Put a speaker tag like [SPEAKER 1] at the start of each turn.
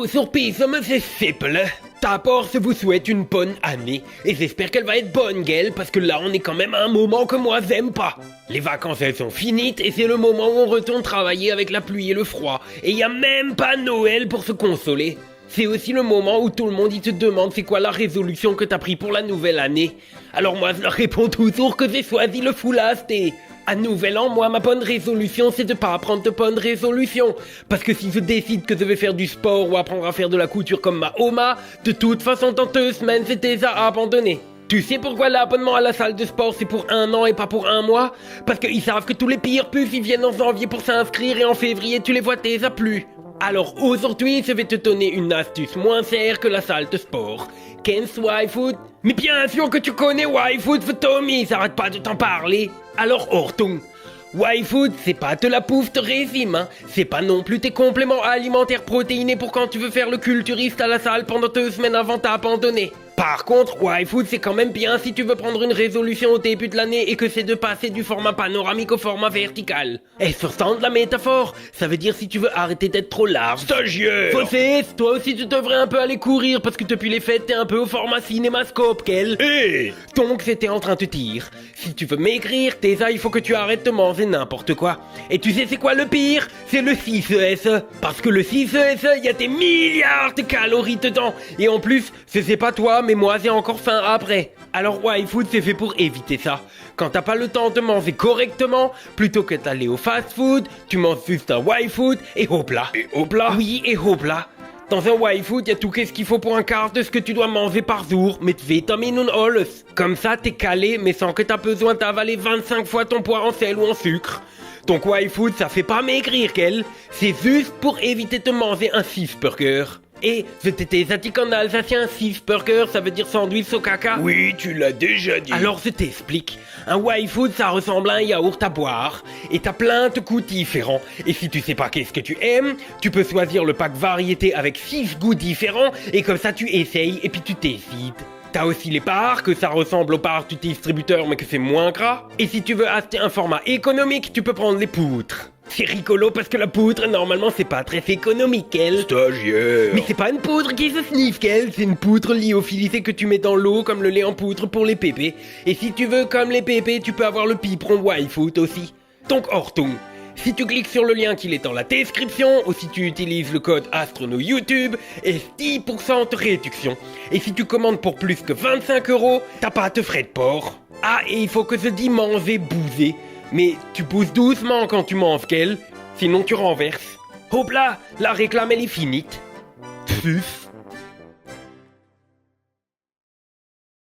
[SPEAKER 1] Bonjour surprise, c'est simple. D'abord, je vous souhaite une bonne année. Et j'espère qu'elle va être bonne, gueule, parce que là, on est quand même à un moment que moi, j'aime pas. Les vacances, elles sont finies, et c'est le moment où on retourne travailler avec la pluie et le froid. Et y a même pas Noël pour se consoler. C'est aussi le moment où tout le monde, il te demande c'est quoi la résolution que t'as pris pour la nouvelle année. Alors moi, je leur réponds toujours que j'ai choisi le foulast et... À nouvel an, moi, ma bonne résolution, c'est de pas prendre de bonnes résolutions. Parce que si je décide que je vais faire du sport ou apprendre à faire de la couture comme ma Oma, de toute façon, dans 2 semaines, c'est déjà abandonné. Tu sais pourquoi l'abonnement à la salle de sport, c'est pour 1 an et pas pour 1 mois? Parce qu'ils savent que tous les pires puces, ils viennent en janvier pour s'inscrire et en février, tu les vois déjà plus. Alors aujourd'hui, je vais te donner une astuce moins chère que la salle de sport. Ken's Y-Food. Mais bien sûr que tu connais Y-Food, Tommy, ça arrête pas de t'en parler. Alors Horton, Y-Food, c'est pas de la pouffe de régime, hein. C'est pas non plus tes compléments alimentaires protéinés pour quand tu veux faire le culturiste à la salle pendant 2 semaines avant d'abandonner. Par contre, Y-Food, c'est quand même bien si tu veux prendre une résolution au début de l'année et que c'est de passer du format panoramique au format vertical. Et sur sens de la métaphore, ça veut dire si tu veux arrêter d'être trop large.
[SPEAKER 2] Stagiaire!
[SPEAKER 1] Faussé, toi aussi tu devrais un peu aller courir parce que depuis les fêtes t'es un peu au format cinémascope, quel.
[SPEAKER 2] Hé!
[SPEAKER 1] Donc c'était en train de te dire, si tu veux maigrir, déjà il faut que tu arrêtes de manger n'importe quoi. Et tu sais c'est quoi le pire? C'est le 6ES. Parce que le 6ES, il y a des milliards de calories dedans. Et en plus, c'est pas toi, mais moi j'ai encore faim après. Alors Y-Food c'est fait pour éviter ça. Quand t'as pas le temps de manger correctement, plutôt que d'aller au fast-food, tu manges juste un Y-Food et hop là.
[SPEAKER 2] Et hop là?
[SPEAKER 1] Oui, et hop là. Dans un Y-Food, y a tout qu'est-ce qu'il faut pour un quart de ce que tu dois manger par jour, mit vitamines und alles. Comme ça, t'es calé, mais sans que t'as besoin d'avaler 25 fois ton poids en sel ou en sucre. Donc Y-Food, ça fait pas maigrir, qu'elle. C'est juste pour éviter de manger un 6 burger. Et je t'étais dit qu'en alsacien, 6 burger, ça veut dire sandwich au caca.
[SPEAKER 2] Oui, tu l'as déjà dit.
[SPEAKER 1] Alors je t'explique. Un Y-Food, ça ressemble à un yaourt à boire. Et t'as plein de goûts différents. Et si tu sais pas qu'est-ce que tu aimes, tu peux choisir le pack variété avec 6 goûts différents. Et comme ça, tu essayes et puis tu décides. T'as aussi les parts, que ça ressemble aux parts du distributeur mais que c'est moins gras. Et si tu veux acheter un format économique, tu peux prendre les poutres. C'est rigolo parce que la poudre, normalement, c'est pas très économique, elle.
[SPEAKER 2] Stagiaire!
[SPEAKER 1] Mais c'est pas une poudre qui se sniffe, qu'elle. C'est une poudre lyophilisée que tu mets dans l'eau comme le lait en poudre pour les pépés. Et si tu veux, comme les pépés, tu peux avoir le biberon Y-Food aussi. Donc, Horton, si tu cliques sur le lien qu'il est dans la description, ou si tu utilises le code Astrono YouTube, et 10% de réduction. Et si tu commandes pour plus que 25 €, t'as pas de frais de port. Ah, et il faut que je dise manger, bouser. Mais tu pousses doucement quand tu manges, qu'elle, sinon tu renverses. Hop là, la réclame elle est finie. Puf.